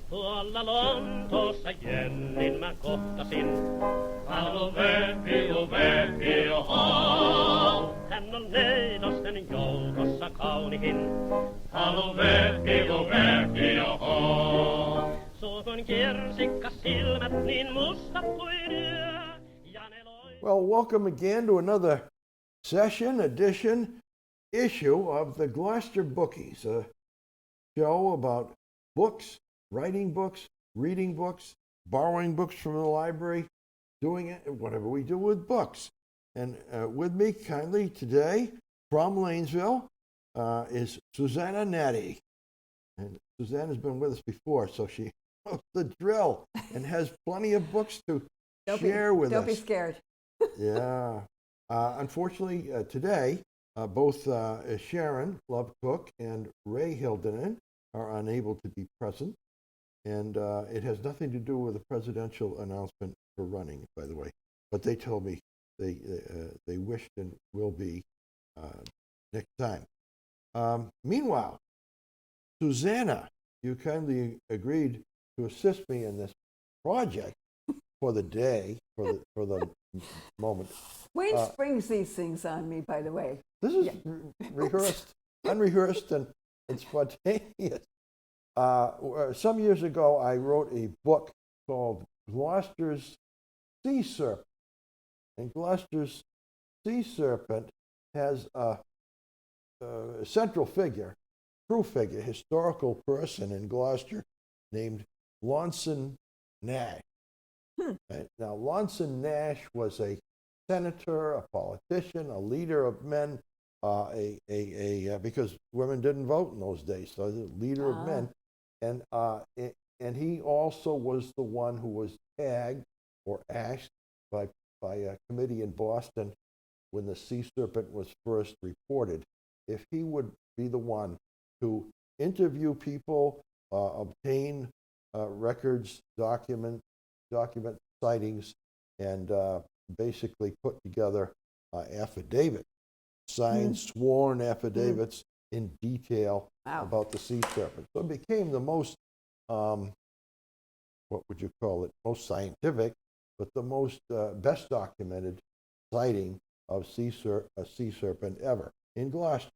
Tuolla Lontoossa Jennin mä kohtasin. Halo Vepio, Vepio, ho! Hän on neidosten joukossa kaunihin. Halo Vepio, Vepio, ho! Suukon kirsikka silmät niin mustat kuin yö. Well, welcome again to another issue of the Gloucester Bookies, a show about books, writing books, reading books, borrowing books from the library, doing it, whatever we do with books. And with me kindly today from Lanesville is Susanna Natty. And Susanna's been with us before, so she knows the drill and has plenty of books to share with us. Don't be scared. Yeah. Unfortunately, today, both Sharon Lovecook and Ray Hildenen are unable to be present. And it has nothing to do with the presidential announcement for running, by the way. But they told me they wished and will be next time. Meanwhile, Susanna, you kindly agreed to assist me in this project for the day, for the moment. Wayne springs these things on me, by the way. This is unrehearsed and spontaneous. Some years ago, I wrote a book called Gloucester's Sea Serpent. And Gloucester's Sea Serpent has a central figure, true figure, historical person in Gloucester named Launson Nash. Right? Now, Launson Nash was a senator, a politician, a leader of men, because women didn't vote in those days, so the leader of men. And he also was the one who was tagged or asked by a committee in Boston when the sea serpent was first reported if he would be the one to interview people, obtain records, document sightings, and basically put together affidavits, signed, sworn affidavits in detail about the sea serpent. So it became the most, what would you call it, most scientific, but the most best documented sighting of a sea serpent ever in Gloucester.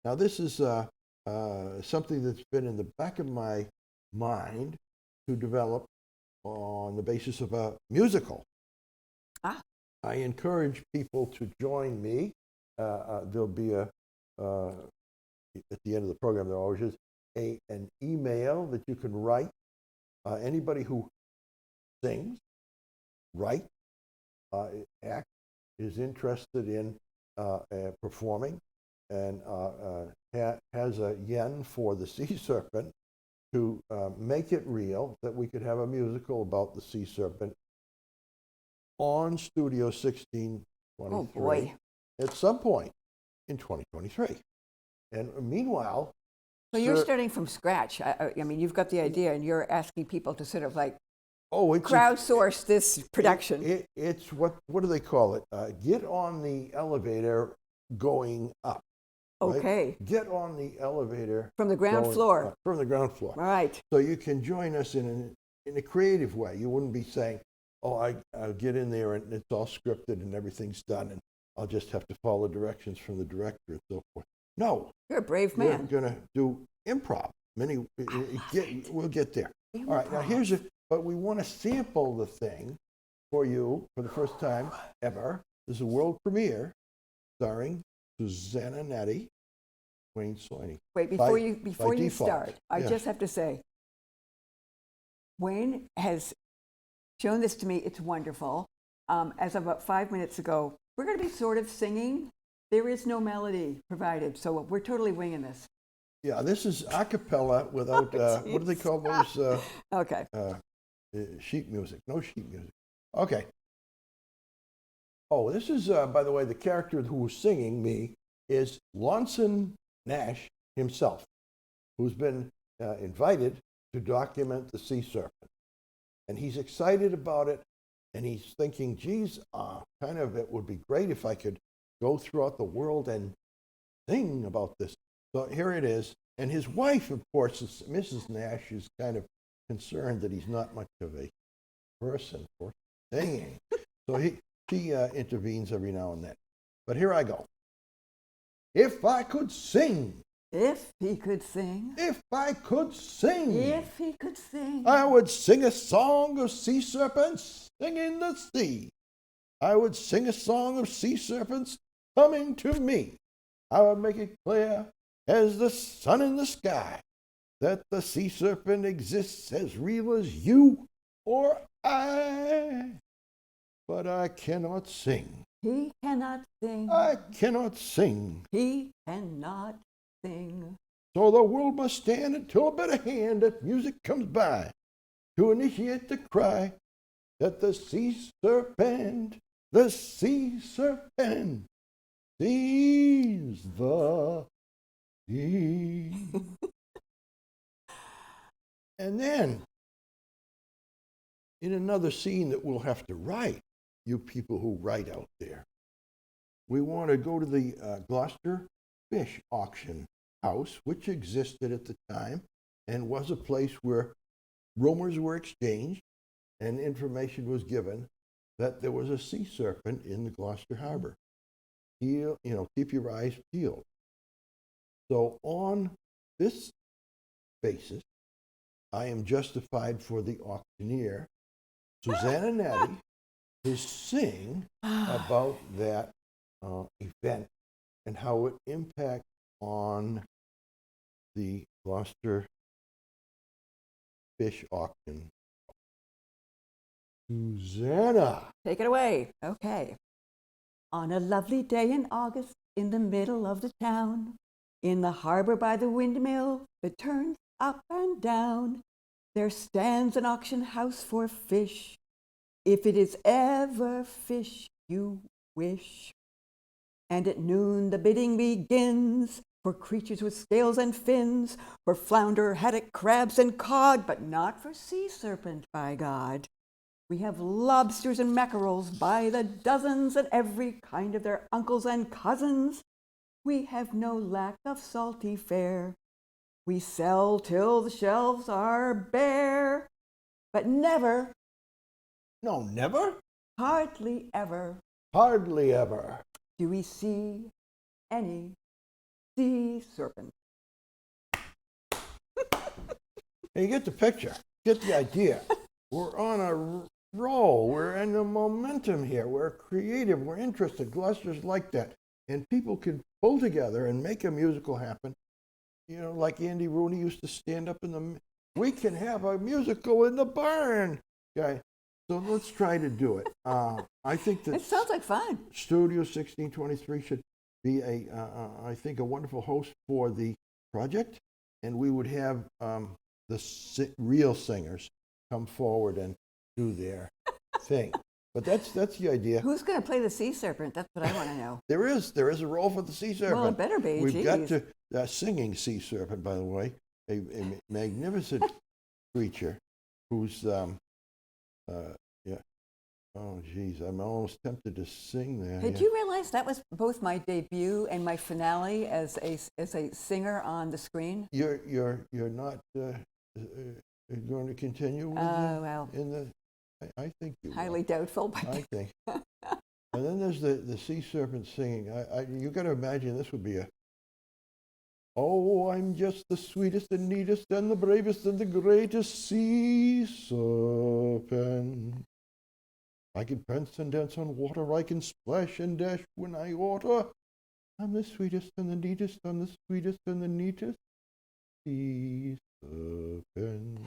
Now this is something that's been in the back of my mind to develop on the basis of a musical. I encourage people to join me. There'll be at the end of the program, there always is an email that you can write. Anybody who sings, writes, acts, is interested in performing, and has a yen for the sea serpent, to make it real, that we could have a musical about the sea serpent on Studio 1623 at some point in 2023. And meanwhile... So you're starting from scratch. I mean, you've got the idea, and you're asking people to sort of like crowdsource this production. It's what do they call it? Get on the elevator going up. Okay. Right? Get on the elevator. From the ground floor. From the ground floor. All right. So you can join us in a creative way. You wouldn't be saying, I'll get in there and it's all scripted and everything's done and I'll just have to follow directions from the director and so forth. No. You're a brave man. We're going to do improv. We'll get there. Improv. All right. Now but we want to sample the thing for you for the first time ever. This is a world premiere starring Susanna Natty, Wayne Slaney. Wait, before you start, I just have to say, Wayne has shown this to me. It's wonderful. As of about 5 minutes ago, we're going to be sort of singing. There is no melody provided, so we're totally winging this. Yeah, this is a cappella without, what do they call those? Okay. Sheet music. No sheet music. Okay. Oh, this is, by the way, the character who was singing me is Launson Nash himself, who's been invited to document the sea serpent. And he's excited about it, and he's thinking, geez, it would be great if I could go throughout the world and sing about this So here it is. And his wife, of course, Mrs. Nash, is kind of concerned that he's not much of a person for singing. So she intervenes every now and then. But here I go. If I could sing. If he could sing. If I could sing. If he could sing. I would sing a song of sea serpents singing the sea. I would sing a song of sea serpents coming to me. I would make it clear as the sun in the sky that the sea serpent exists as real as you or I. But I cannot sing. He cannot sing. I cannot sing. He cannot sing. So the world must stand until a better hand at music comes by to initiate the cry that the sea serpent sees the sea. And then, in another scene that we'll have to write, you people who write out there, we want to go to the Gloucester fish auction house, which existed at the time and was a place where rumors were exchanged and information was given that there was a sea serpent in the Gloucester Harbor. Keep your eyes peeled. So on this basis, I am justified for the auctioneer, Susanna Natty, to sing about that event and how it impacts on the Gloucester fish auction. Susanna. Take it away. Okay. On a lovely day in August, in the middle of the town, in the harbor by the windmill that turns up and down, there stands an auction house for fish, if it is ever fish you wish. And at noon the bidding begins for creatures with scales and fins, for flounder, haddock, crabs, and cod, but not for sea serpent, by God. We have lobsters and mackerels by the dozens, and every kind of their uncles and cousins. We have no lack of salty fare. We sell till the shelves are bare, but never, No, never? hardly ever, Hardly ever. do we see any sea serpent. You get the picture, get the idea. We're on a roll. We're in the momentum here. We're creative. We're interested. Gloucester's like that. And people can pull together and make a musical happen. Like Andy Rooney used to stand up we can have a musical in the barn, guy. So let's try to do it. I think that It sounds like fun. Studio 1623 should be I think, a wonderful host for the project. And we would have real singers come forward and do their thing. But that's the idea. Who's going to play the sea serpent? That's what I want to know. There is a role for the sea serpent. Well, it better be. We've got Geez. to singing sea serpent, by the way, a magnificent creature who's yeah. Oh, geez, I'm almost tempted to sing there. Did you realize that was both my debut and my finale as a singer on the screen? You're not going to continue with Well, I think you highly will. doubtful. But I think. And then there's the sea serpent singing. You got to imagine this would be oh, I'm just the sweetest and neatest and the bravest and the greatest sea serpent. I can prance and dance on water. I can splash and dash when I oughta. I'm the sweetest and the neatest. I'm the sweetest and the neatest sea serpent.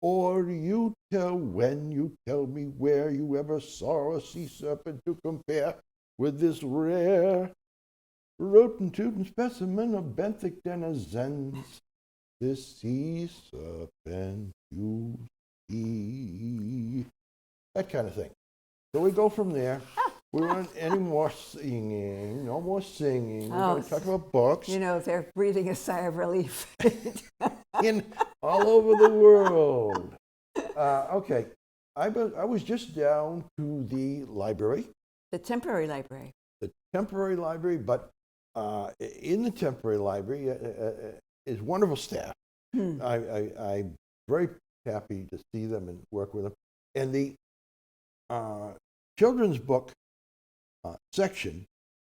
Or you tell when, you tell me where you ever saw a sea serpent to compare with this rare roten-tootin' specimen of benthic denizens. This sea serpent you see. That kind of thing. So we go from there. We don't want any more singing. No more singing. We're going to talk about books. they're breathing a sigh of relief. All over the world. Okay. I was just down to the library. The temporary library. The temporary library, but in the temporary library is wonderful staff. I'm very happy to see them and work with them. And the children's book section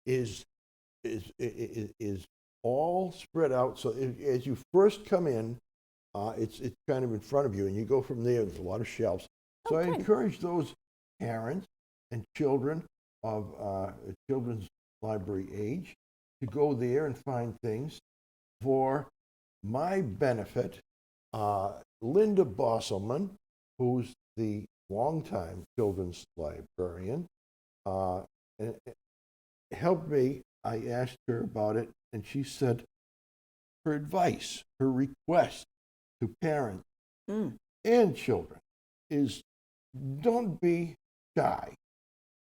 is all spread out. So as you first come in, it's kind of in front of you, and you go from there. There's a lot of shelves. So I encourage those parents and children of children's library age to go there and find things. For my benefit, Linda Bosselman, who's the longtime children's librarian, helped me. I asked her about it, and she said her advice, her request to parents and children is don't be shy.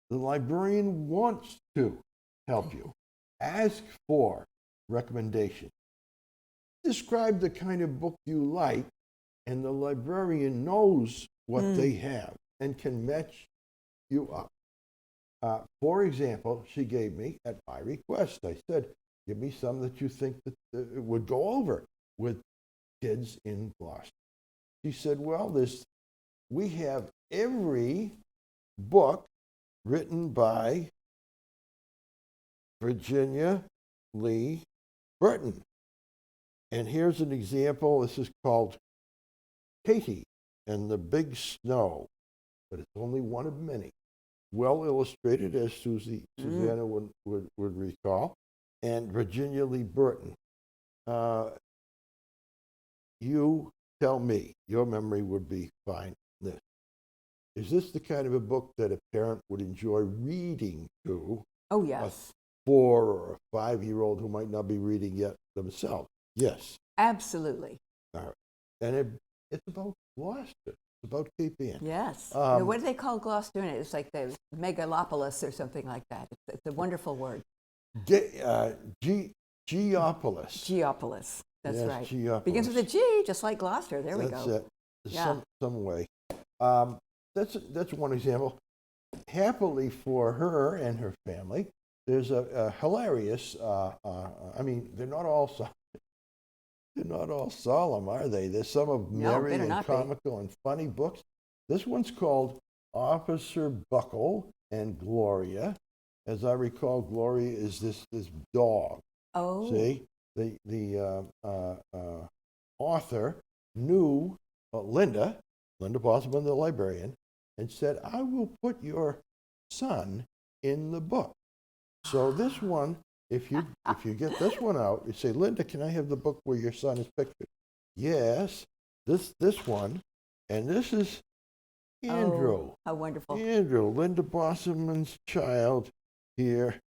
The librarian wants to help you. Ask for recommendations. Describe the kind of book you like, and the librarian knows what they have and can match you up. For example, she gave me, at my request, I said, give me some that you think that would go over with kids in Gloucester. She said, well, we have every book written by Virginia Lee Burton. And here's an example. This is called Katie and the Big Snow, but it's only one of many. Well illustrated, as Susanna would recall, and Virginia Lee Burton. You tell me, your memory would be fine. Is this the kind of a book that a parent would enjoy reading to? Oh, yes. A 4- or a 5-year-old who might not be reading yet themselves? Yes. Absolutely. All right. And it's about Gloucester. It's about Cape Ann. Yes. What do they call Gloucester in it? It's like the megalopolis or something like that. It's a wonderful word. Geopolis. Geopolis. That's yes, right. Geopolis. Begins with a G, just like Gloucester. There we go. That's it. Yeah. Some way. That's one example. Happily for her and her family, there's a hilarious. I mean, they're not all solemn, are they? There's some of merry and comical and funny books. This one's called Officer Buckle and Gloria. As I recall, Gloria is this dog. Oh. See, the author knew Linda Bosselman, the librarian, and said, I will put your son in the book. So this one, if you get this one out, you say, Linda, can I have the book where your son is pictured? Yes, this one, and this is Andrew. Oh, how wonderful. Andrew, Linda Bosselman's child here,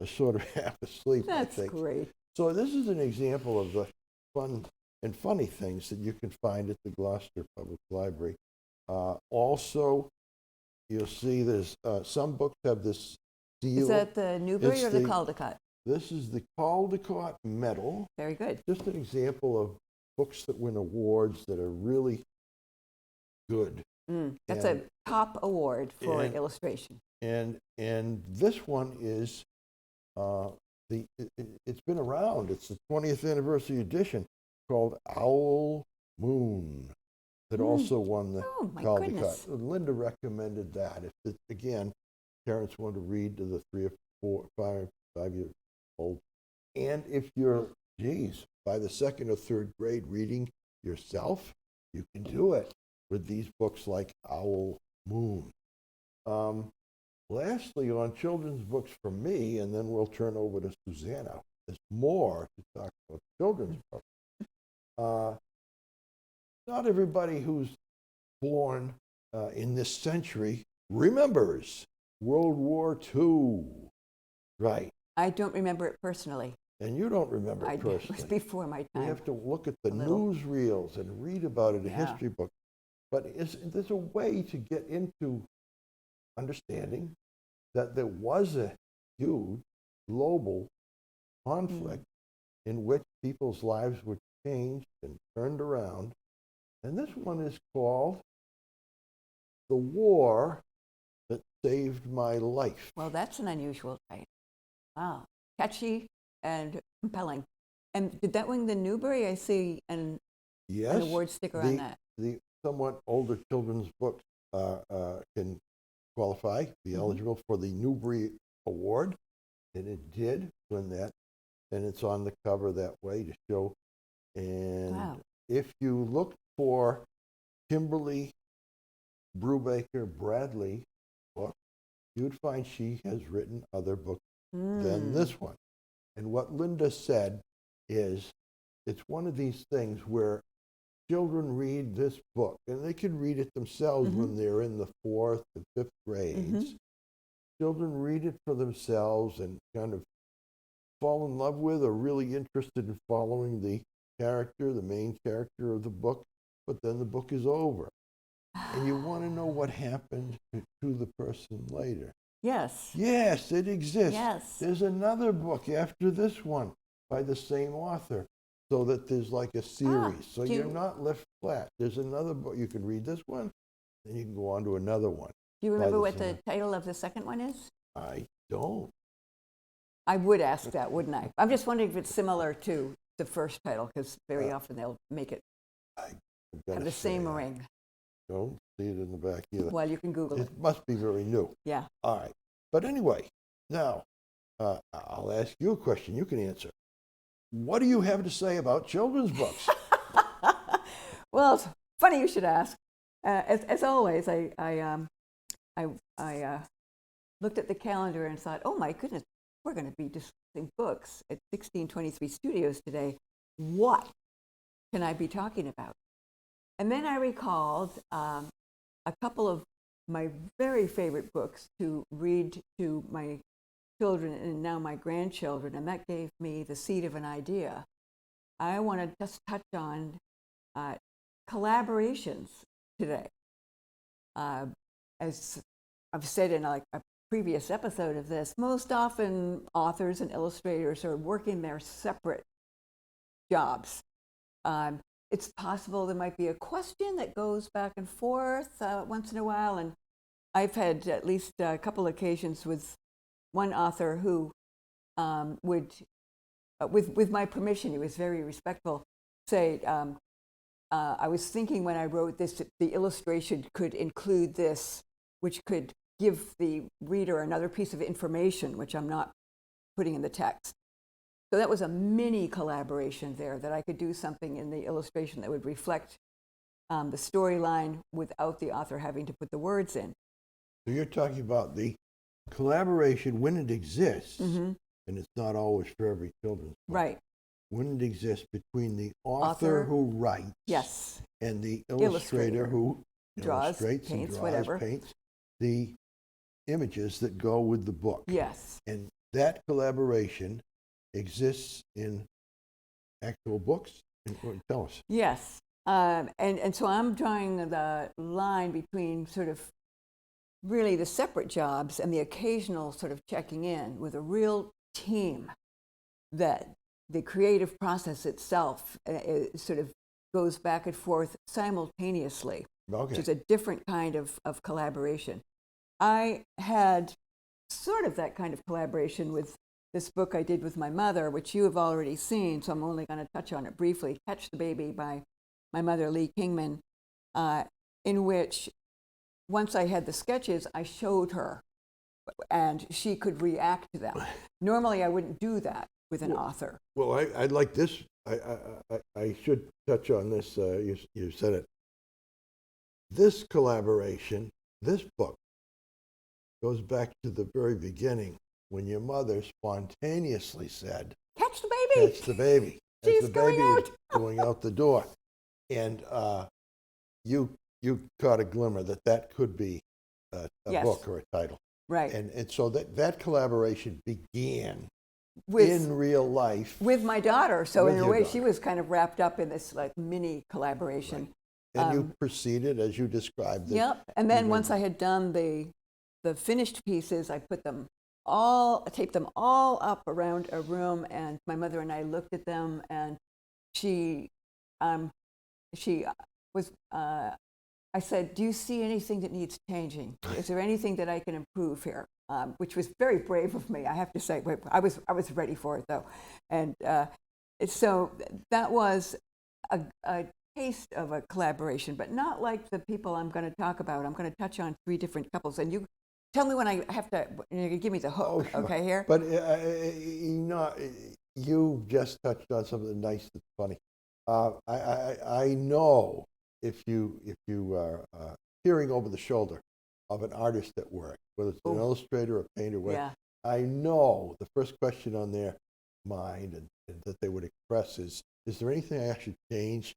sort of half asleep, I think. That's great. So this is an example of the fun and funny things that you can find at the Gloucester Public Library. Also, you'll see there's some books have this seal. Is that the Newbery or the Caldecott? This is the Caldecott Medal. Very good. Just an example of books that win awards that are really good. That's a top award for illustration. And this one is it's been around. It's the 20th anniversary edition called Owl Moon that also won the Caldecott. Linda recommended that. If again, parents want to read to the 3 or 4, 5-year-old, and if you're by the 2nd or 3rd grade reading yourself, you can do it with these books like Owl Moon. Lastly, on children's books from me, and then we'll turn over to Susanna. There's more to talk about children's books. Not everybody who's born in this century remembers World War II, right? I don't remember it personally. And you don't remember it personally. It was before my time. We have to look at the newsreels and read about it in history books. But there's a way to get into understanding that there was a huge global conflict in which people's lives were changed and turned around. And this one is called The War That Saved My Life. Well, that's an unusual title. Wow. Catchy and compelling. And did that win the Newbery? I see an Yes, award sticker on that. the somewhat older children's books can qualify, be eligible for the Newbery Award, and it did win that, and it's on the cover that way to show. And Wow. if you look for Kimberly Brubaker Bradley book, you'd find she has written other books than this one. And what Linda said is, it's one of these things where children read this book, and they can read it themselves when they're in the 4th and 5th grades. Children read it for themselves and kind of fall in love with or really interested in following the character, the main character of the book, but then the book is over. And you want to know what happened to the person later. Yes. Yes, it exists. Yes. There's another book after this one by the same author, so that there's like a series. So you're not left flat. There's another book. You can read this one, then you can go on to another one. Do you remember what the title of the second one is? I don't. I would ask that, wouldn't I? I'm just wondering if it's similar to the first title, because very often they'll make it have the same ring. Don't see it in the back either. Well, you can Google it. It must be very new. Yeah. All right. But anyway, now I'll ask you a question you can answer. What do you have to say about children's books? Well, it's funny you should ask. As always, I looked at the calendar and thought, oh my goodness, we're going to be discussing books at 1623 Studios today. What can I be talking about? And then I recalled a couple of my very favorite books to read to my children and now my grandchildren, and that gave me the seed of an idea. I want to just touch on collaborations today. As I've said in a previous episode of this, most often authors and illustrators are working their separate jobs. It's possible there might be a question that goes back and forth once in a while, and I've had at least a couple occasions with one author who would, with my permission, he was very respectful, say, I was thinking when I wrote this, the illustration could include this, which could give the reader another piece of information, which I'm not putting in the text. So that was a mini collaboration there, that I could do something in the illustration that would reflect the storyline without the author having to put the words in. So you're talking about the collaboration when it exists, and it's not always for every children's book. Right. When it exists between the author who writes, yes, and the illustrator who draws, illustrates paints, and whatever. paints the images that go with the book. Yes. And that collaboration exists in actual books. Tell us. Yes. And so I'm drawing the line between sort of really the separate jobs and the occasional sort of checking in with a real team, that the creative process itself sort of goes back and forth simultaneously, which is a different kind of collaboration. I had sort of that kind of collaboration with this book I did with my mother, which you have already seen, so I'm only going to touch on it briefly, Catch the Baby by my mother, Lee Kingman, in which once I had the sketches, I showed her, and she could react to them. Normally, I wouldn't do that with an author. Well, I'd like this. I should touch on this. You said it. This collaboration, this book, goes back to the very beginning when your mother spontaneously said, "Catch the baby! Catch the baby!" She's as the going baby out. is going out the door, and you caught a glimmer that could be a Yes. book or a title, Right. and so that collaboration began With, in real life with my daughter. So With in a your way, daughter. she was kind of wrapped up in this like mini collaboration. and you proceeded as you described it. Yep. And then you once I had done the finished pieces, I taped them all up around a room, and my mother and I looked at them, and she was I said, do you see anything that needs changing? Is there anything that I can improve here? Which was very brave of me, I have to say. I was ready for it, though. And so that was a taste of a collaboration, but not like the people I'm going to talk about. I'm going to touch on 3 different couples. And you tell me when I have to, you give me the hook, Oh, sure. okay, here? But you just touched on something nice that's funny. I know if you are peering over the shoulder of an artist at work, whether it's an illustrator, a painter, whatever, I know the first question on their mind and that they would express is there anything I should change?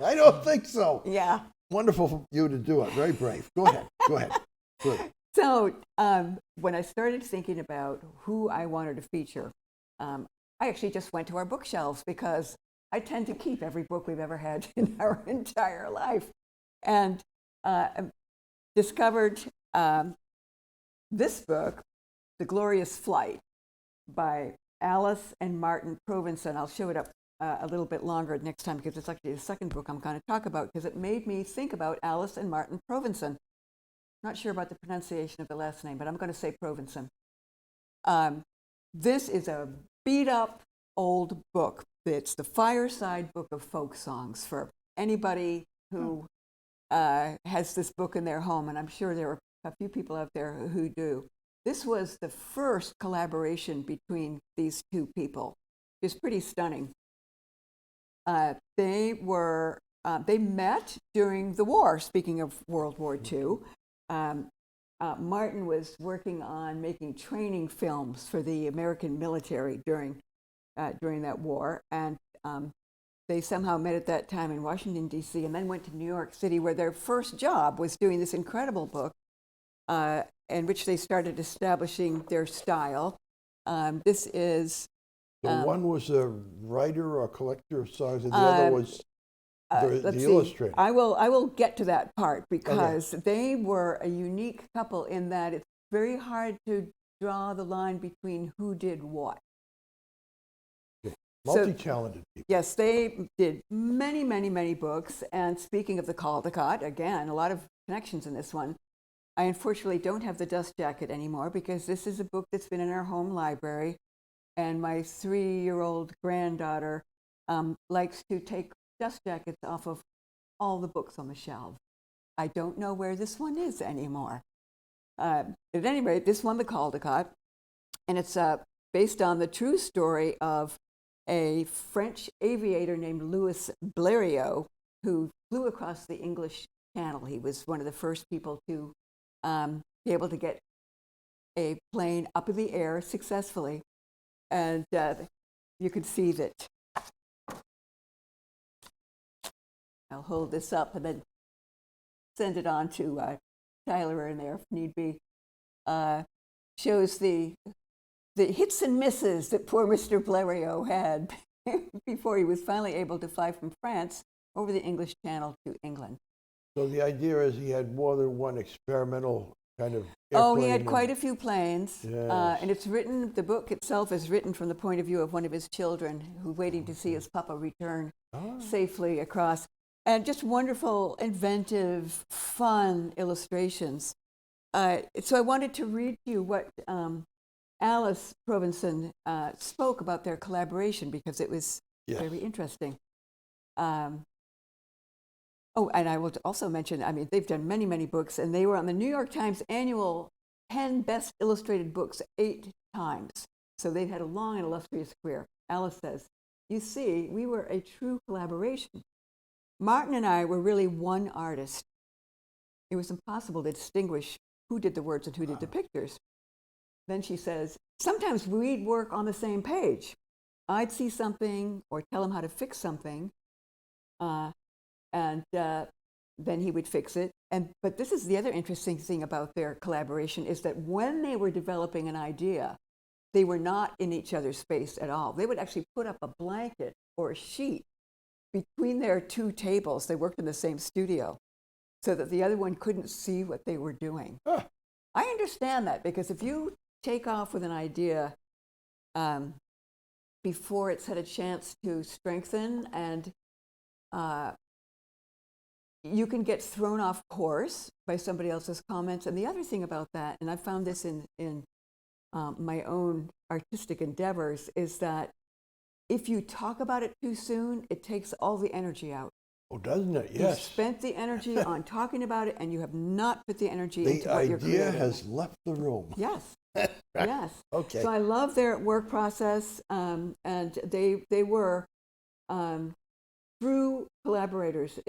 I don't think so. Yeah. Wonderful for you to do it. Very brave. Go ahead. Go ahead. Good. So when I started thinking about who I wanted to feature, I actually just went to our bookshelves because I tend to keep every book we've ever had in our entire life, and discovered this book, The Glorious Flight, by Alice and Martin Provenson. I'll show it up a little bit longer next time because it's actually the second book I'm going to talk about, because it made me think about Alice and Martin Provenson. Not sure about the pronunciation of the last name, but I'm going to say Provenson. This is a beat-up old book. It's the fireside book of folk songs for anybody who has this book in their home, and I'm sure there are a few people out there who do. This was the first collaboration between these 2 people. It's pretty stunning. They met during the war, speaking of World War II. Martin was working on making training films for the American military during that war, and they somehow met at that time in Washington, D.C., and then went to New York City, where their first job was doing this incredible book in which they started establishing their style. This is... one was a writer or collector of songs, and the other was the illustrator. I will get to that part because they were a unique couple in that it's very hard to draw the line between who did what. Multi-talented people. Yes, they did many, many, many books. And speaking of the Caldecott, again, a lot of connections in this one. I unfortunately don't have the dust jacket anymore because this is a book that's been in our home library. And my 3-year-old granddaughter likes to take dust jackets off of all the books on the shelf. I don't know where this one is anymore. At any rate, this won the Caldecott, and it's based on the true story of a French aviator named Louis Blériot, who flew across the English Channel. He was one of the first people to be able to get a plane up in the air successfully. And you can see that. I'll hold this up and then send it on to Tyler in there if need be. Shows the hits and misses that poor Mr. Blériot had before he was finally able to fly from France over the English Channel to England. So the idea is he had more than one experimental kind of airplane. Oh, he had quite a few planes. Yes. And it's written, the book itself is written from the point of view of one of his children who's waiting to see his papa return safely across. And just wonderful, inventive, fun illustrations. So I wanted to read to you what Alice Provenson spoke about their collaboration because it was very interesting. Oh, and I will also mention, I mean, they've done many, many books, and they were on the New York Times annual 10 best illustrated books 8 times. So they've had a long and illustrious career. Alice says, you see, we were a true collaboration. Martin and I were really one artist. It was impossible to distinguish who did the words and who did the pictures. Then she says, sometimes we'd work on the same page. I'd see something or tell him how to fix something, and then he would fix it. But this is the other interesting thing about their collaboration is that when they were developing an idea, they were not in each other's space at all. They would actually put up a blanket or a sheet between their 2 tables. They worked in the same studio so that the other one couldn't see what they were doing. I understand that because if you take off with an idea before it's had a chance to strengthen and you can get thrown off course by somebody else's comments. And the other thing about that, and I found this in my own artistic endeavors, is that if you talk about it too soon, it takes all the energy out. Oh, doesn't it? You've Yes. spent the energy on talking about it, and you have not put the energy The into what you're idea creating. has left the room. Yes. Yes. Okay. So I love their work process, and they were true collaborators,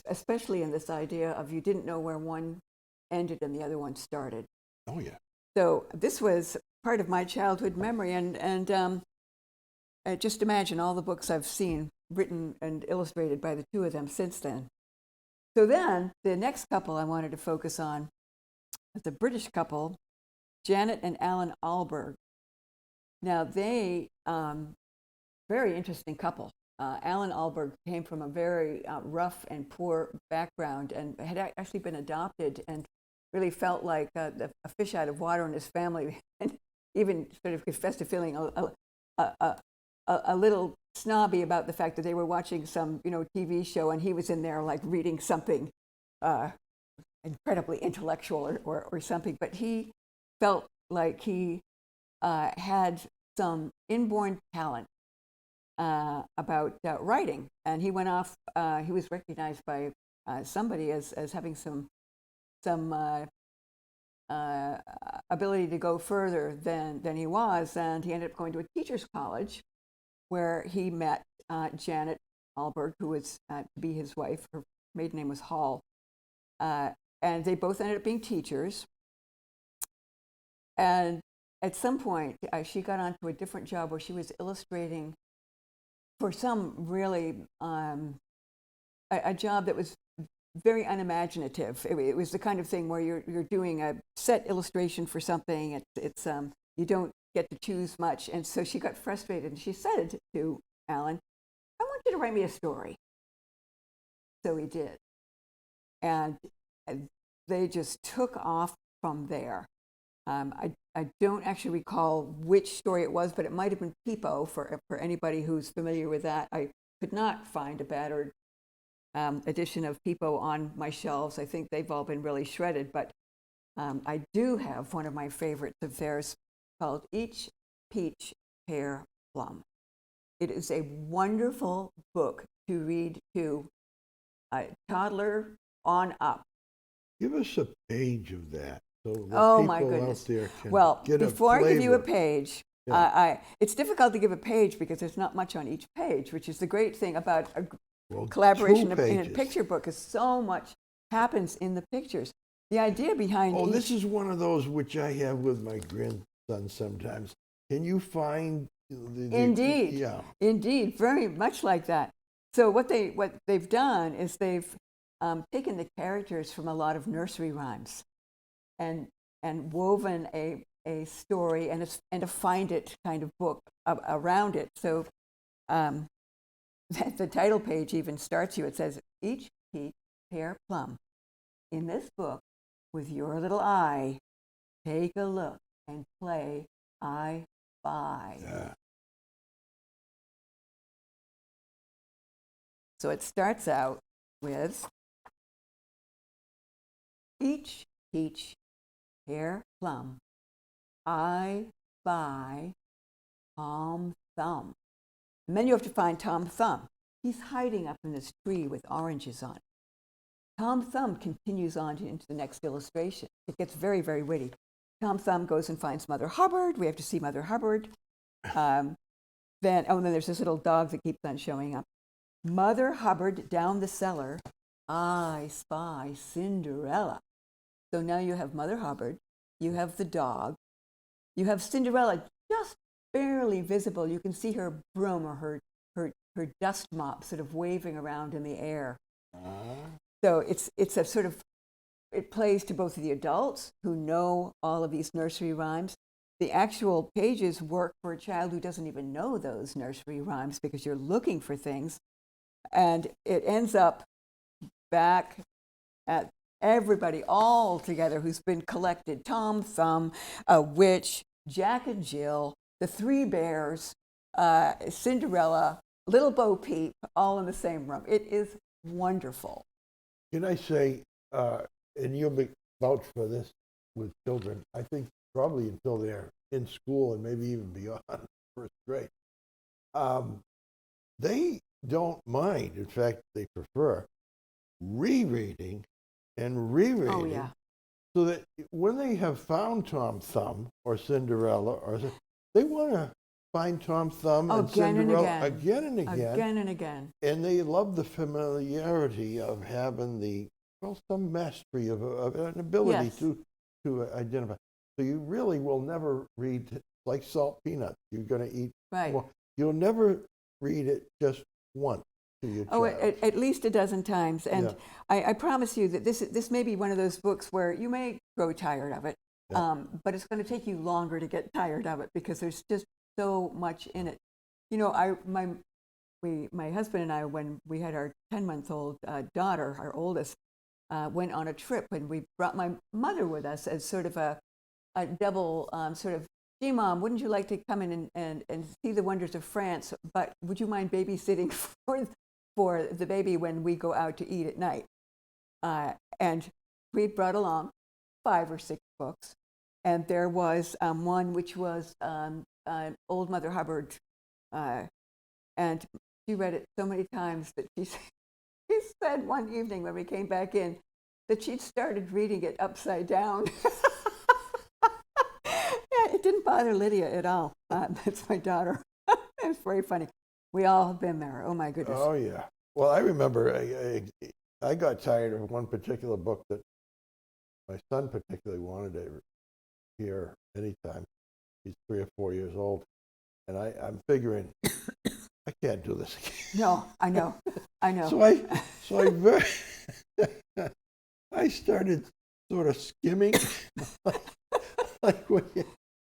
especially in this idea of you didn't know where one ended and the other one started. Oh, yeah. So this was part of my childhood memory, and just imagine all the books I've seen written and illustrated by the two of them since then. So then the next couple I wanted to focus on is a British couple, Janet and Alan Alberg. Now they, very interesting couple. Alan Alberg came from a very rough and poor background and had actually been adopted and really felt like a fish out of water in his family, and even sort of confessed to feeling a little snobby about the fact that they were watching some TV show and he was in there like reading something incredibly intellectual or something. But he felt like he had some inborn talent about writing, and he went off. He was recognized by somebody as having some ability to go further than he was, and he ended up going to a teacher's college where he met Janet Alberg, who was to be his wife. Her maiden name was Hall, and they both ended up being teachers. And at some point, she got onto a different job where she was illustrating for some really a job that was very unimaginative. It was the kind of thing where you're doing a set illustration for something. It's you don't get to choose much, and so she got frustrated, and she said to Alan, "I want you to write me a story." So he did, and they just took off from there. I don't actually recall which story it was, but it might have been Peepo for anybody who's familiar with that. I could not find a battered edition of Peepo on my shelves. I think they've all been really shredded, but I do have one of my favorites of theirs called Each Peach, Pear, Plum. It is a wonderful book to read to a toddler on up. Give us a page of that so the Oh, people my goodness. out there can Well, get a before I give you a flavor. page, Yeah. it's difficult to give a page because there's not much on each page, which is the great thing about a Well, collaboration 2 in a pages. picture book, is so much happens in the pictures. The idea behind Oh, each, this is one of those which I have with my grandson sometimes. Can you find Indeed. Yeah. Indeed, very much like that. So what they've done is they've taken the characters from a lot of nursery rhymes and woven a story and a find it kind of book around it. So the title page even starts you. It says, "Each peach, pear, plum. In this book, with your little eye, take a look and play I spy." Yeah. So it starts out with each peach, pear, plum, I spy Tom Thumb. And then you have to find Tom Thumb. He's hiding up in this tree with oranges on it. Tom Thumb continues on into the next illustration. It gets very, very witty. Tom Thumb goes and finds Mother Hubbard. We have to see Mother Hubbard. Then there's this little dog that keeps on showing up. Mother Hubbard down the cellar, I spy Cinderella. So now you have Mother Hubbard, you have the dog, you have Cinderella just barely visible. You can see her broom or her dust mop sort of waving around in the air. So it's a sort of, it plays to both of the adults who know all of these nursery rhymes. The actual pages work for a child who doesn't even know those nursery rhymes because you're looking for things. And it ends up back at everybody all together who's been collected. Tom Thumb, a witch, Jack and Jill, the three bears, Cinderella, Little Bo Peep, all in the same room. It is wonderful. Can I say, and you'll be vouch for this with children, I think probably until they're in school and maybe even beyond first grade, they don't mind. In fact, they prefer rereading and rereading. Oh, yeah. So that when they have found Tom Thumb or Cinderella, they want to find Tom Thumb and Again and Cinderella again. again and again. Again and again. And they love the familiarity of having some mastery of an ability Yes. to identify. So you really will never read like salt peanuts. You're going to eat. Right. Well, you'll never read it just once to your Oh, child. at least a dozen times. And Yeah. I promise you that this may be one of those books where you may grow tired of it, Yeah. but it's going to take you longer to get tired of it because there's just so much in it. You know, my husband and I, when we had our 10-month-old daughter, our oldest, went on a trip, and we brought my mother with us as sort of a double sort of, gee, Mom, wouldn't you like to come in and see the wonders of France, but would you mind babysitting for the baby when we go out to eat at night? And we brought along 5 or 6 books, and there was one which was Old Mother Hubbard, and she read it so many times that she said one evening when we came back in that she'd started reading it upside down. Yeah, it didn't bother Lydia at all. That's my daughter. It's very funny. We all have been there. Oh, my goodness. Oh, yeah. Well, I remember I got tired of one particular book that my son particularly wanted to hear anytime. He's 3 or 4 years old. And I'm figuring, I can't do this again. No, I know. I know. I started sort of skimming, like when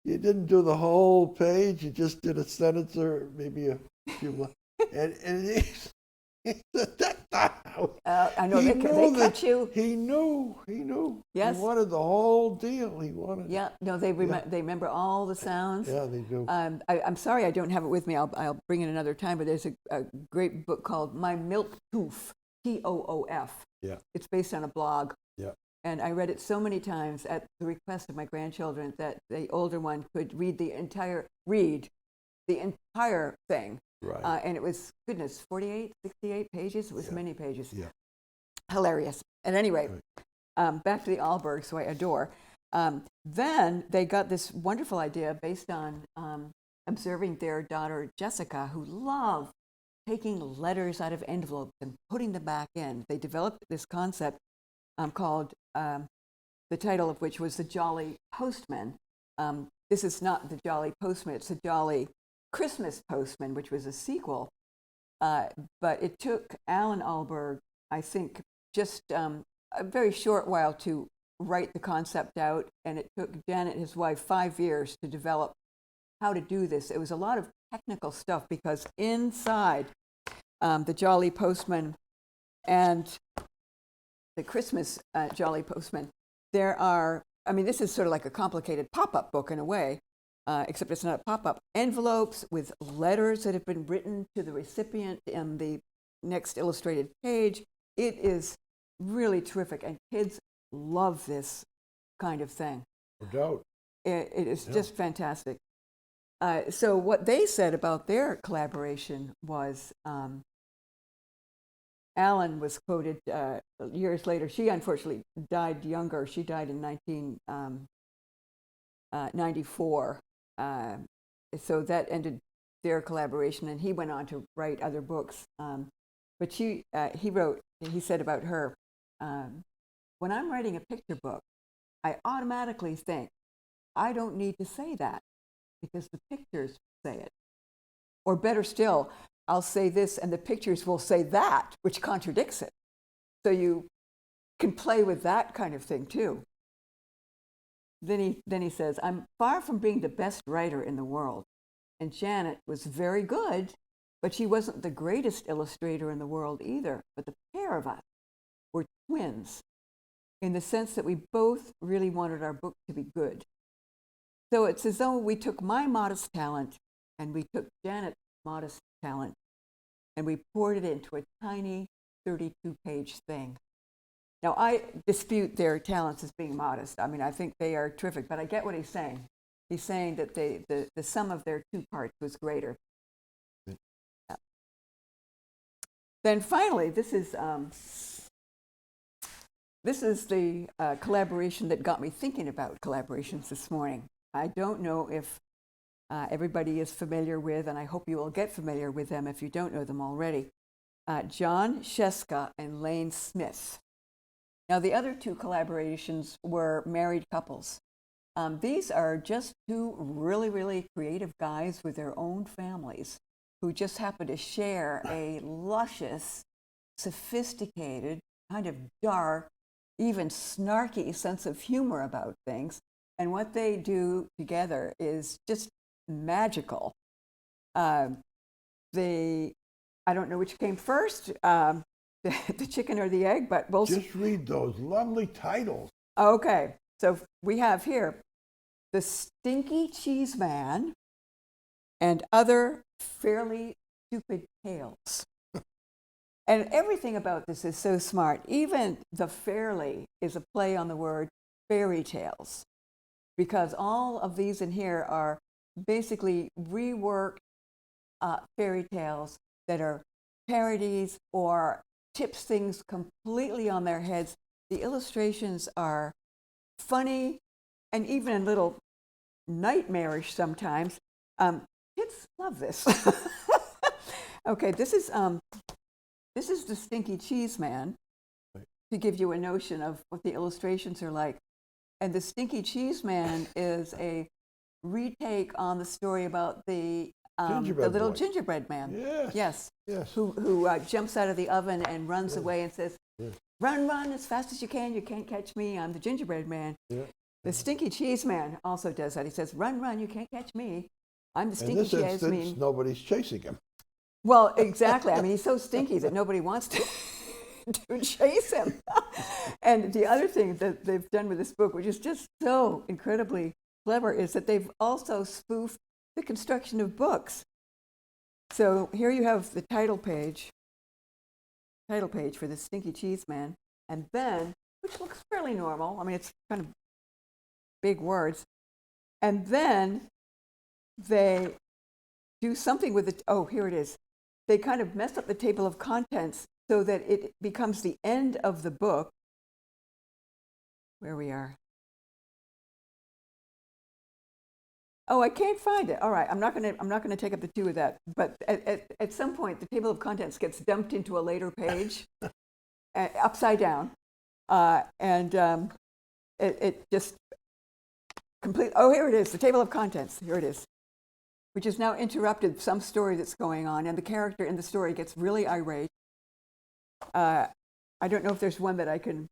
you didn't do the whole page, you just did a sentence or maybe a few, and he said, that's not how. I know they cut you. He knew. Yes. He wanted the whole deal. He wanted. Yeah, no, they remember all the sounds. Yeah, they do. I'm sorry I don't have it with me. I'll bring it another time. But there's a great book called My Milk Tooth, Toof. Yeah. It's based on a blog. Yeah. And I read it so many times at the request of my grandchildren that the older one could read the entire thing. Right. And it was, goodness, 48, 68 pages. It was many pages. Yeah. Hilarious. At any rate, back to the Allbergs, who I adore. Then they got this wonderful idea based on observing their daughter, Jessica, who loved taking letters out of envelopes and putting them back in. They developed this concept called, the title of which was The Jolly Postman. This is not The Jolly Postman, it's The Jolly Christmas Postman, which was a sequel. But it took Alan Allberg, I think, just a very short while to write the concept out, and it took Janet, his wife, 5 years to develop how to do this. It was a lot of technical stuff because inside the Jolly Postman and the Christmas Jolly Postman, there are, I mean, this is sort of like a complicated pop-up book in a way, except it's not a pop-up. Envelopes with letters that have been written to the recipient in the next illustrated page. It is really terrific, and kids love this kind of thing. No doubt. It is just fantastic. So what they said about their collaboration was, Alan was quoted years later. She unfortunately died younger. She died in 1994. So that ended their collaboration, and he went on to write other books. But he said about her, when I'm writing a picture book, I automatically think, I don't need to say that because the pictures say it. Or better still, I'll say this and the pictures will say that, which contradicts it. So you can play with that kind of thing too. Then he says, I'm far from being the best writer in the world. And Janet was very good, but she wasn't the greatest illustrator in the world either. But the pair of us were twins in the sense that we both really wanted our book to be good. So it's as though we took my modest talent and we took Janet's modest talent and we poured it into a tiny 32-page thing. Now, I dispute their talents as being modest. I mean, I think they are terrific, but I get what he's saying. He's saying that the sum of their two parts was greater. Yeah. Then finally, this is the collaboration that got me thinking about collaborations this morning. I don't know if everybody is familiar with, and I hope you will get familiar with them if you don't know them already, John Sheska and Lane Smith. Now, the other two collaborations were married couples. These are just two really, really creative guys with their own families who just happen to share a luscious, sophisticated, kind of dark, even snarky sense of humor about things. And what they do together is just magical. I don't know which came first, the chicken or the egg, but we'll just read those lovely titles. Okay, so we have here The Stinky Cheese Man and Other Fairly Stupid Tales. And everything about this is so smart. Even the fairly is a play on the word fairy tales, because all of these in here are basically reworked fairy tales that are parodies or tips things completely on their heads. The illustrations are funny and even a little nightmarish sometimes. Kids love this. Okay, this is The Stinky Cheese Man, to give you a notion of what the illustrations are like. And The Stinky Cheese Man is a retake on the story about the little gingerbread man. Yes. Who jumps out of the oven and runs away and says, run as fast as you can't catch me, I'm the gingerbread man. The Stinky Cheese Man also does that. He says, run, you can't catch me, I'm the Stinky Cheese Man. In this instance, nobody's chasing him. Well, exactly. I mean, he's so stinky that nobody wants to chase him. And the other thing that they've done with this book, which is just so incredibly clever, is that they've also spoofed the construction of books. So here you have the title page for The Stinky Cheese Man, and then, which looks fairly normal, I mean, it's kind of big words, and then they do something with it. Oh, here it is. They kind of mess up the table of contents so that it becomes the end of the book, where we are. Oh, I can't find it. All right, I'm not gonna take up the two of that. But at some point, the table of contents gets dumped into a later page, upside down, and it just complete. Oh, here it is. The table of contents. Here it is, which has now interrupted some story that's going on, and the character in the story gets really irate. I don't know if there's one that I can.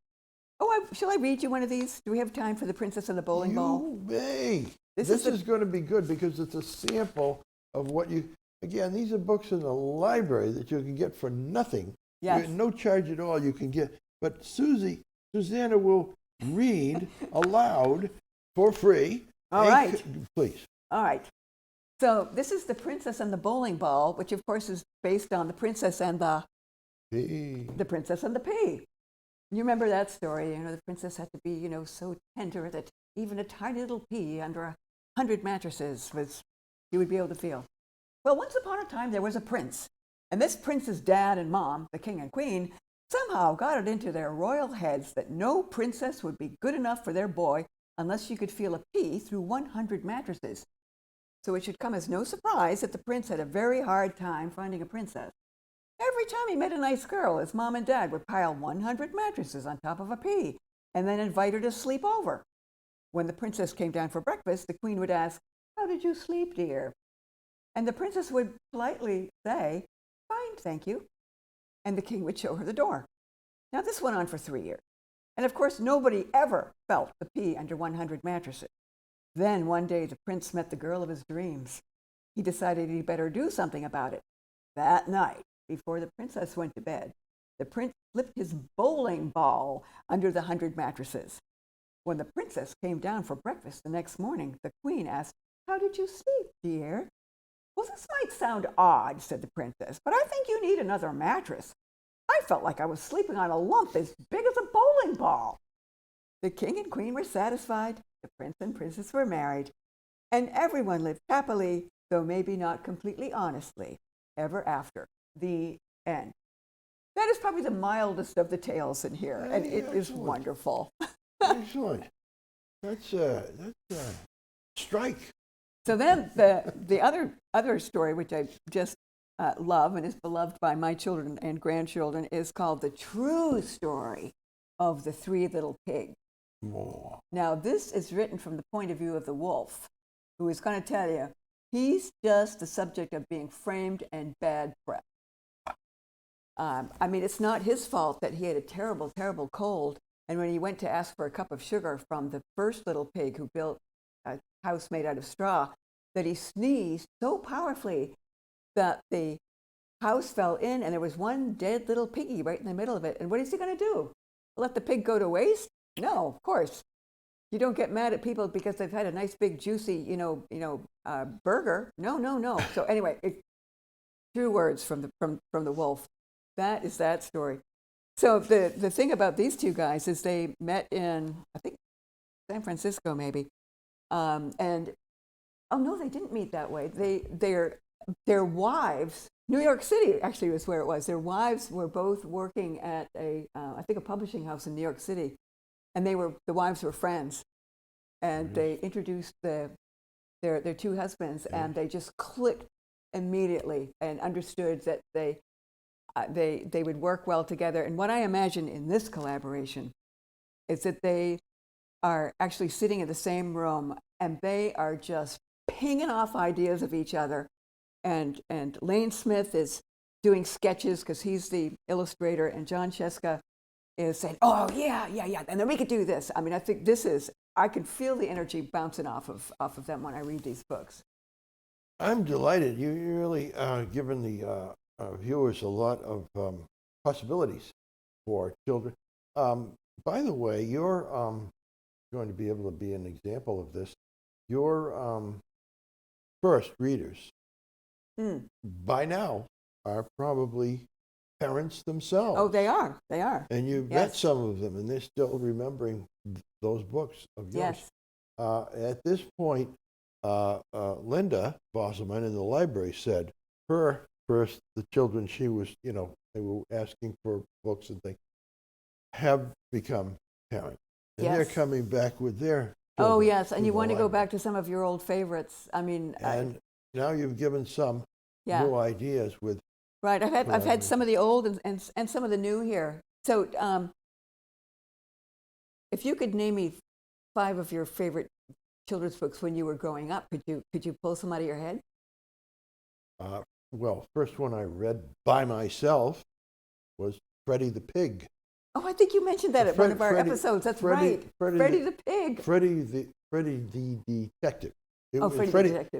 Oh, shall I read you one of these? Do we have time for The Princess and the Bowling Ball? You may. This is going to be good because it's a sample of what you. Again, these are books in the library that you can get for nothing. Yes. No charge at all. You can get. But Susanna will read aloud for free. All right. Please. All right. So this is The Princess and the Bowling Ball, which of course is based on The Princess and the Pea. The Princess and the Pea. You remember that story? You know, the princess had to be, so tender that even a tiny little pea under 100 mattresses you would be able to feel. Well, once upon a time there was a prince, and this prince's dad and mom, the king and queen, somehow got it into their royal heads that no princess would be good enough for their boy unless she could feel a pea through 100 mattresses. So it should come as no surprise that the prince had a very hard time finding a princess. Every time he met a nice girl, his mom and dad would pile 100 mattresses on top of a pea and then invite her to sleep over. When the princess came down for breakfast, the queen would ask, "How did you sleep, dear?" And the princess would politely say, "Fine, thank you." And the king would show her the door. Now this went on for 3 years. And of course, nobody ever felt the pea under 100 mattresses. Then one day, the prince met the girl of his dreams. He decided he'd better do something about it. That night, before the princess went to bed, the prince slipped his bowling ball under the 100 mattresses. When the princess came down for breakfast the next morning, the queen asked, "How did you sleep, dear?" "Well, this might sound odd," said the princess, "but I think you need another mattress." I felt like I was sleeping on a lump as big as a bowling ball. The king and queen were satisfied, the prince and princess were married, and everyone lived happily, though maybe not completely honestly, ever after. The end. That is probably the mildest of the tales in here, and it is wonderful. Excellent. That's strike. So then the other story, which I just love and is beloved by my children and grandchildren, is called The True Story of the Three Little Pigs. More. Now, this is written from the point of view of the wolf, who is going to tell you he's just the subject of being framed and bad press. I mean, it's not his fault that he had a terrible, terrible cold, and when he went to ask for a cup of sugar from the first little pig who built a house made out of straw, that he sneezed so powerfully that the house fell in, and there was one dead little piggy right in the middle of it. And what is he going to do? Let the pig go to waste? No, of course. You don't get mad at people because they've had a nice big juicy, burger. No. So anyway, true words from the wolf. That is that story. So the thing about these two guys is they met in, I think, San Francisco maybe, and oh no, they didn't meet that way. Their wives, New York City actually was where it was. Their wives were both working at a publishing house in New York City. And the wives were friends, and they introduced their two husbands, and they just clicked immediately and understood that they would work well together. And what I imagine in this collaboration is that they are actually sitting in the same room, and they are just pinging off ideas of each other. And Lane Smith is doing sketches because he's the illustrator, and John Cheska is saying, oh, yeah, and then we could do this. I mean, I think I can feel the energy bouncing off of them when I read these books. I'm delighted. You really given the viewers a lot of possibilities for children. By the way, you're going to be able to be an example of this. Your first readers, by now, are probably parents themselves. Oh, they are. And you've met some of them, and they're still remembering those books of yours. Yes. At this point, Linda Bosselman in the library said her first, the children she was, they were asking for books and things, have become parents. And they're coming back with their children. Oh, yes, and you want to go library. back to some of your old favorites. I mean... And now you've given some new ideas with... Right, I've had some of the old and some of the new here. So, if you could name me 5 of your favorite children's books when you were growing up, could you pull some out of your head? Well, first one I read by myself was Freddie the Pig. Oh, I think you mentioned that at one of our episodes. That's right. Freddie the Pig. Freddie the Detective. Freddie the Detective.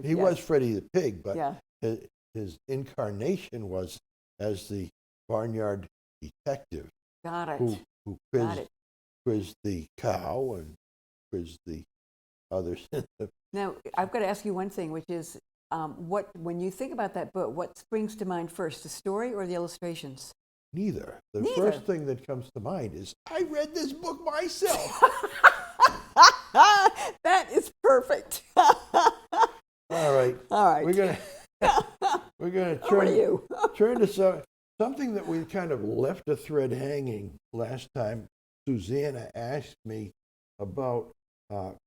He was Freddie the Pig, but his incarnation was as the barnyard detective. Got it. Who quizzed the cow and quizzed the others. Now, I've got to ask you one thing, which is, when you think about that book, what springs to mind first, the story or the illustrations? Neither. The first thing that comes to mind is, I read this book myself. That is perfect. All right. We're gonna turn to something that we kind of left a thread hanging last time. Susanna asked me about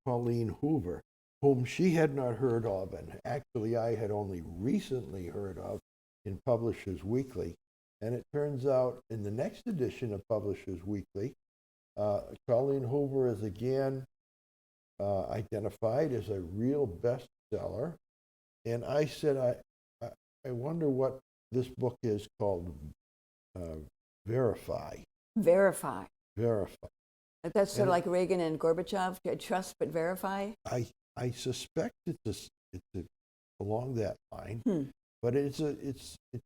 Colleen Hoover, whom she had not heard of, and actually I had only recently heard of in Publishers Weekly. And it turns out in the next edition of Publishers Weekly, Colleen Hoover is again identified as a real bestseller. And I said, I wonder what this book is called. Verify. That's sort of like Reagan and Gorbachev, trust but verify. I suspect it's along that line, but it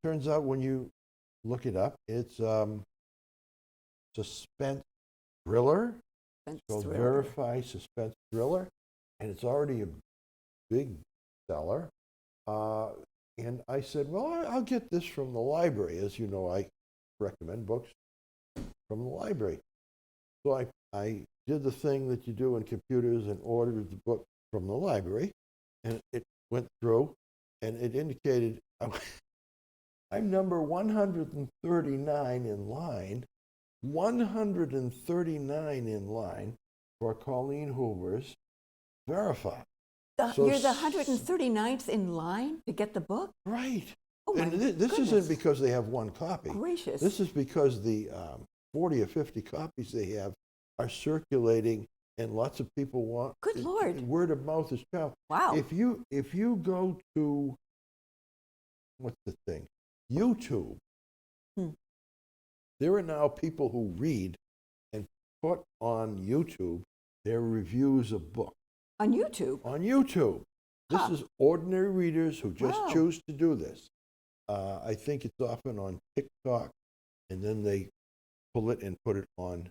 turns out when you look it up, it's suspense thriller. It's called Verify Suspense Thriller, and it's already a big seller. And I said, well, I'll get this from the library. As you know, I recommend books from the library. So I did the thing that you do in computers and ordered the book from the library, and it went through, and it indicated I'm number 139 in line, 139 in line for Colleen Hoover's Verify. So You're the 139th in line to get the book? Right. Oh my And this goodness. isn't because they have one copy. Gracious. This is because the 40 or 50 copies they have are circulating, and lots of people want. Good Lord. Word of mouth is power. Wow. If you go to, what's the thing, YouTube, there are now people who read and put on YouTube their reviews of books. On YouTube? On YouTube. This is ordinary readers who just choose to do this. I think it's often on TikTok, and then they pull it and put it on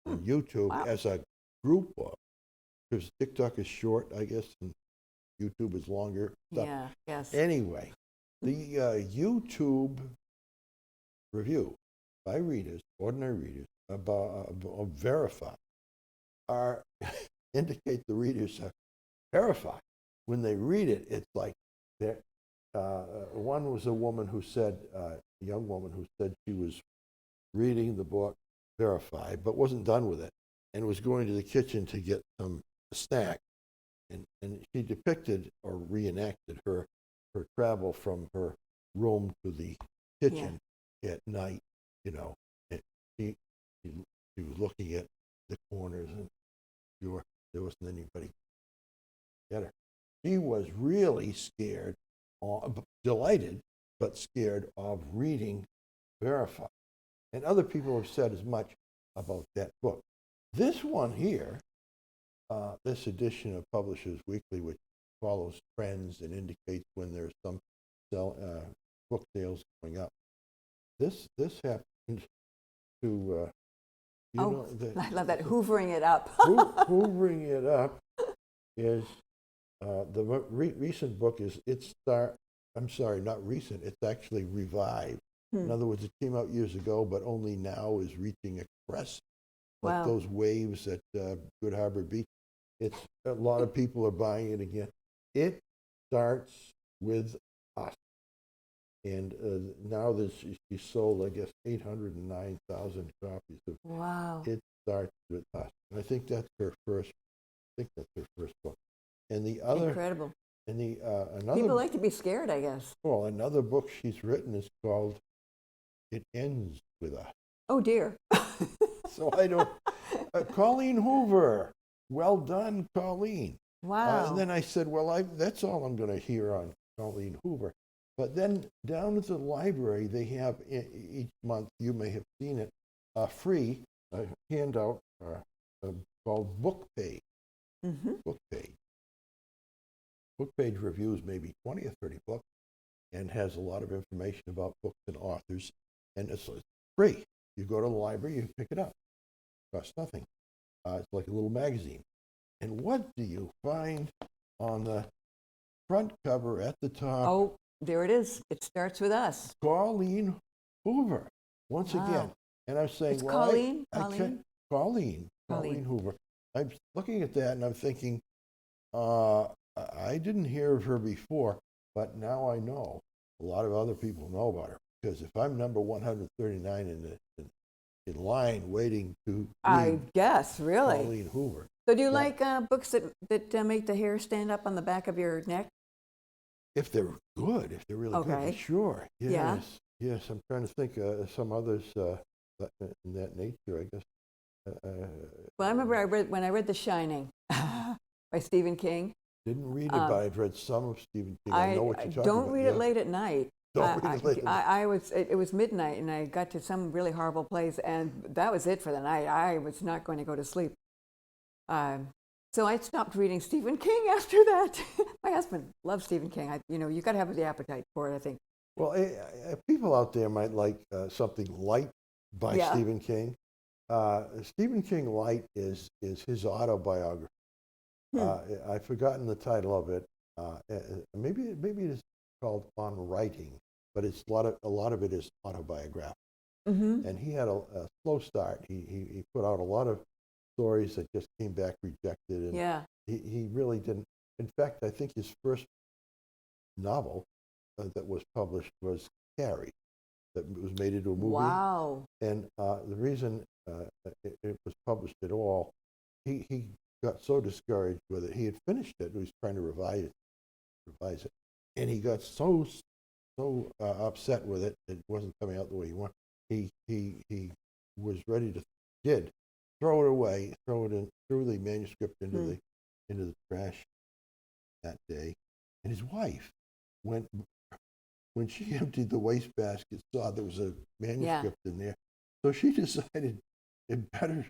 YouTube as a group book, because TikTok is short, I guess, and YouTube is longer. Stuff. Yeah, yes. Anyway, the YouTube review by readers, ordinary readers, about Verify, are indicate the readers are verified. When they read it, it's like one was a woman who said, a young woman who said she was reading the book Verify, but wasn't done with it, and was going to the kitchen to get some snack. And she depicted or reenacted her travel from her room to the kitchen at night, you know. And she was looking at the corners, and there wasn't anybody get her. She was really scared, delighted, but scared of reading Verify. And other people have said as much about that book. This one here, this edition of Publishers Weekly, which follows trends and indicates when there's some book sales going up. This happened to, I love that, hoovering it up. hoovering it up is, the recent book is I'm sorry, not recent, it's actually revived. In other words, it came out years ago, but only now is reaching a crest, like those waves at Good Harbor Beach. It's a lot of people are buying it again. It starts with us, and now she sold, I guess, 809,000 copies of. Wow. It starts with us, and I think that's her first. Book, and the other incredible. And the another. People like to be scared, I guess. Well, another book she's written is called "It Ends with Us." Oh dear. So I don't. Colleen Hoover. Well done, Colleen. Wow. And then I said, well, that's all I'm going to hear on Colleen Hoover. But then down at the library, they have each month, you may have seen it, a free handout called Book Page. Book Page. Book Page reviews maybe 20 or 30 books and has a lot of information about books and authors. And it's free. You go to the library, you pick it up. It costs nothing. It's like a little magazine. And what do you find on the front cover at the top? Oh, there it is. It starts with us. Colleen Hoover, once again. And I'm saying, it's well, Colleen? Colleen Hoover. I'm looking at that and I'm thinking, I didn't hear of her before, but now I know. A lot of other people know about her, because if I'm number 139 in line waiting to I read guess, really. Colleen Hoover. So do you like books that make the hair stand up on the back of your neck? If they're good, if they're really good, sure. Yes, yes. I'm trying to think of some others in that nature, I guess. Well, I remember when I read The Shining by Stephen King. Didn't read it, but I've read some of Stephen King. I know what you're talking about. Don't read it late at night. Don't read it late at night. It was midnight, and I got to some really horrible place, and that was it for the night. I was not going to go to sleep. So I stopped reading Stephen King after that. My husband loves Stephen King. You got to have the appetite for it, I think. Well, people out there might like something light by Stephen King. Stephen King Light is his autobiography. I've forgotten the title of it. Maybe it is called On Writing, but it's a lot of it is autobiographical. Mm-hmm. and he had a slow start. He put out a lot of stories that just came back rejected, and Yeah. he really didn't. In fact, I think his first novel that was published was Carrie, that was made into a movie. Wow. And the reason it was published at all, he got so discouraged with it. He had finished it. He was trying to revise it, and he got so upset with it. It wasn't coming out the way he wanted. He was ready to throw it away, threw the manuscript into the trash that day. And his wife, when she emptied the wastebasket, saw there was a manuscript in there. So she decided it better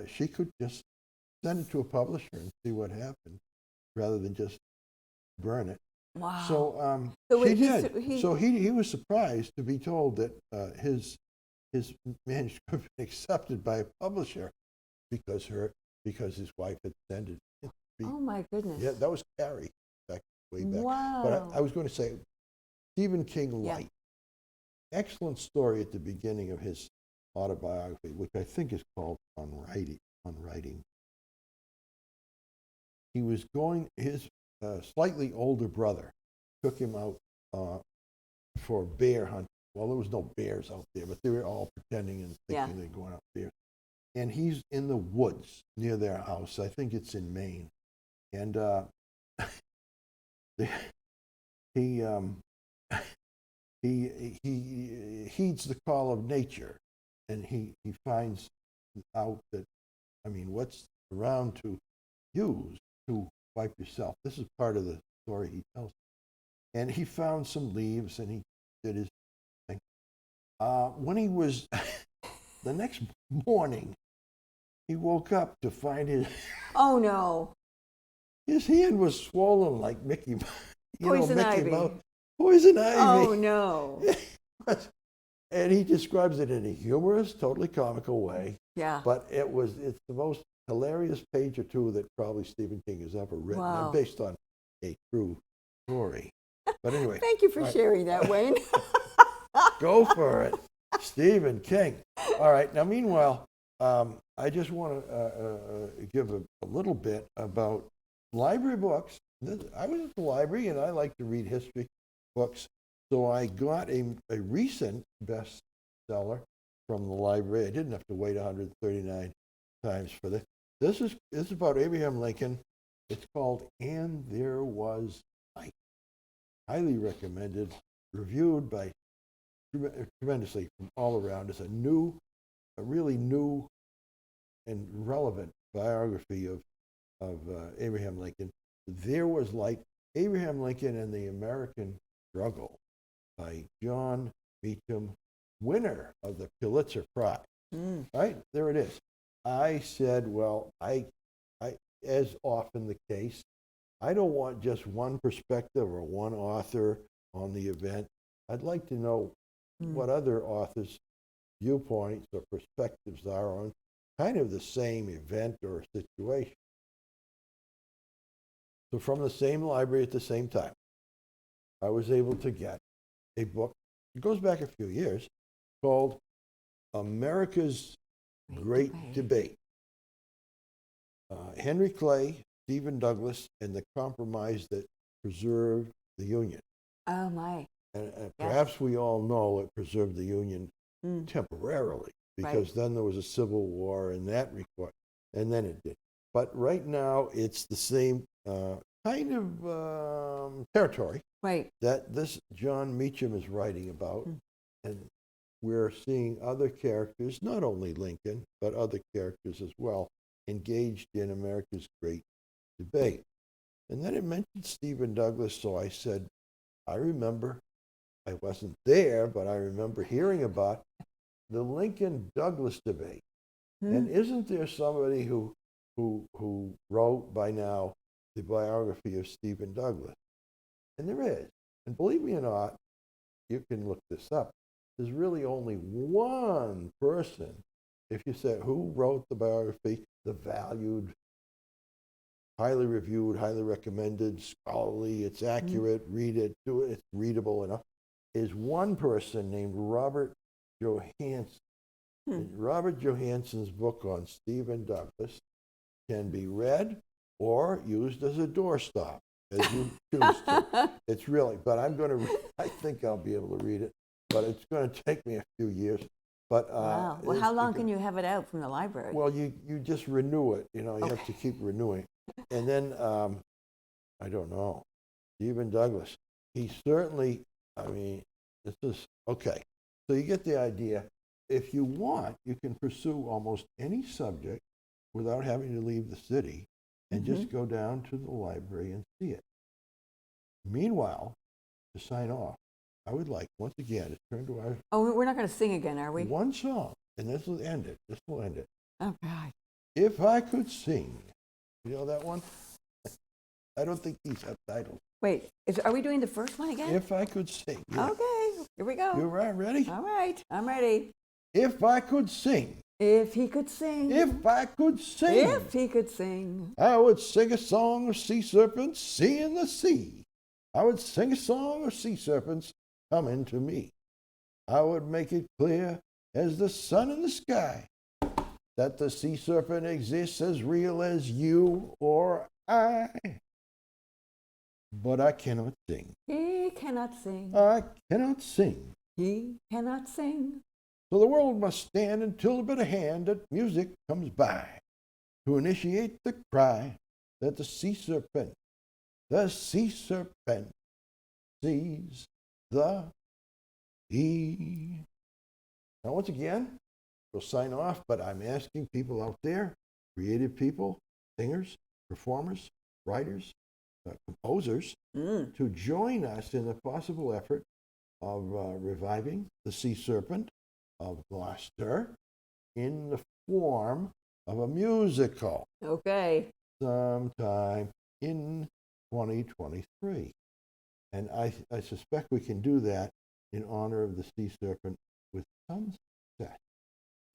she could just send it to a publisher and see what happened, rather than just burn it. Wow. So she did. So he was surprised to be told that his manuscript had been accepted by a publisher because his wife had sent it. Oh my goodness. Yeah, that was Carrie way back. Wow. But I was going to say, Stephen King Yeah. Light. Excellent story at the beginning of his autobiography, which I think is called On Writing. He was going, his slightly older brother took him out for bear hunting. Well, there was no bears out there, but they were all pretending and thinking they're going out there. And he's in the woods near their house. I think it's in Maine. And he heeds the call of nature, and he finds out that, I mean, what's around to use to wipe yourself. This is part of the story he tells. And he found some leaves, and he did his thing. When he was, the next morning, he woke up to find his... Oh, no. His hand was swollen like Mickey Mouse. Poison ivy. Poison ivy. Oh, no. And he describes it in a humorous, totally comical way. Yeah. But it's the most hilarious page or two that probably Stephen King has ever written. Wow. And based on a true story. But anyway. Thank you for sharing that, Wayne. Go for it. Stephen King. All right. Now, meanwhile, I just want to give a little bit about library books. I was at the library, and I like to read history books. So I got a recent bestseller from the library. I didn't have to wait 139 times for this. This is about Abraham Lincoln. It's called And There Was Light. Highly recommended, reviewed by tremendously from all around. It's a really new and relevant biography of Abraham Lincoln. There Was Light, Abraham Lincoln and the American Struggle, by John Meacham, winner of the Pulitzer Prize. Right, there it is. I said, well, I as often the case, I don't want just one perspective or one author on the event. I'd like to know what other authors' viewpoints or perspectives are on kind of the same event or situation. So from the same library at the same time, I was able to get a book, it goes back a few years, called America's Great Debate. Henry Clay, Stephen Douglas, and the Compromise That Preserved the Union. Oh, my. And perhaps we all know it preserved the Union temporarily, because then there was a civil war and that required, and then it did. But right now, it's the same kind of territory that this John Meacham is writing about. And we're seeing other characters, not only Lincoln, but other characters as well, engaged in America's great debate. And then it mentioned Stephen Douglas, so I said, I remember, I wasn't there, but I remember hearing about the Lincoln-Douglas debate. And isn't there somebody who wrote by now the biography of Stephen Douglas? And there is. And believe me or not, you can look this up. There's really only one person, if you say who wrote the biography, the valued, highly reviewed, highly recommended, scholarly, it's accurate, read it, do it, it's readable enough, is one person named Robert Johansson. Robert Johansson's book on Stephen Douglas can be read or used as a doorstop, as you choose to. It's really, but I'm going to, I think I'll be able to read it, but it's going to take me a few years. But wow. Well, how long can you have it out from the library? Well, you just renew it. You have to keep renewing. And then, I don't know, Stephen Douglas, he certainly, this is, okay. So you get the idea. If you want, you can pursue almost any subject without having to leave the city and just go down to the library and see it. Meanwhile, to sign off, I would like, once again, to turn to our... Oh, we're not going to sing again, are we? One song, and this will end it. Oh, God. If I Could Sing. You know that one? I don't think these have titles. Wait, are we doing the first one again? If I Could Sing. Yeah. Okay, here we go. You ready? All right, I'm ready. If I could sing. If he could sing. If I could sing. If he could sing. I would sing a song of sea serpents seeing the sea. I would sing a song of sea serpents coming to me. I would make it clear as the sun in the sky that the sea serpent exists as real as you or I. But I cannot sing. He cannot sing. I cannot sing. He cannot sing. So the world must stand until a bit of hand that music comes by to initiate the cry that the sea serpent sees the sea. Now, once again, we'll sign off, but I'm asking people out there, creative people, singers, performers, writers, composers, to join us in the possible effort of reviving the sea serpent of Gloucester in the form of a musical. Okay. Sometime in 2023. And I suspect we can do that in honor of the sea serpent with some success.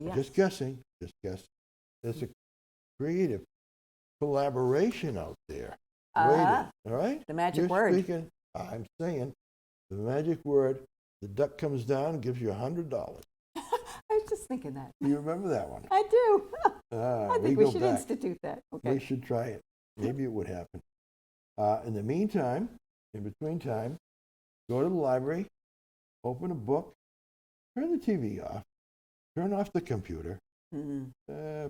Yes. Just guessing. There's a creative collaboration out there. Waiting, all right? The magic You're word. Speaking, I'm saying the magic word, the duck comes down and gives you $100. I was just thinking that. You remember that one? I do. I think we should back. institute that. Okay. We should try it. Maybe it would happen. In the meantime, in between time, go to the library, open a book, turn the TV off, turn off the computer,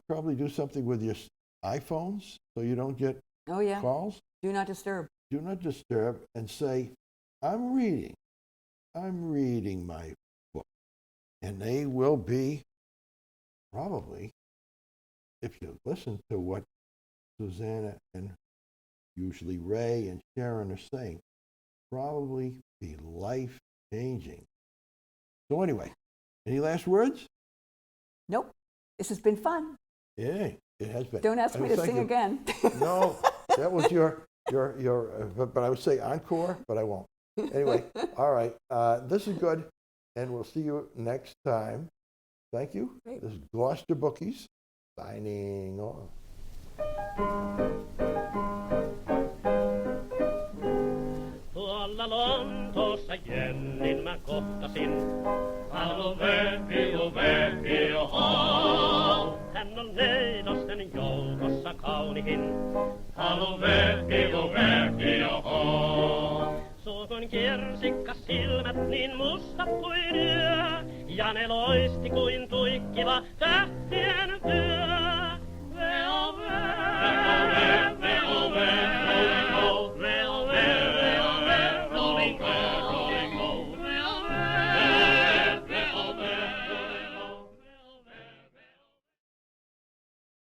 probably do something with your iPhones so you don't get calls. Do not disturb. Do not disturb, and say, I'm reading my book. And they will be, probably, if you listen to what Susanna and usually Ray and Sharon are saying, probably be life-changing. So anyway, any last words? Nope. This has been fun. Yeah, it has been. Don't ask me to sing again. No, that was your but I would say encore, but I won't. Anyway, all right. This is good, and we'll see you next time. Thank you. Great. This is Gloucester Bookies signing off. Tuolla Lontoossa Jennin mä kohtasin. Halo Vepi, oho. Hän on neitosten joukossa kaunihin. Halo Vepi, oho. Suukon kirsikka silmät niin mustat kuin yö. Ja ne loisti kuin tuikkiva tähtien työ.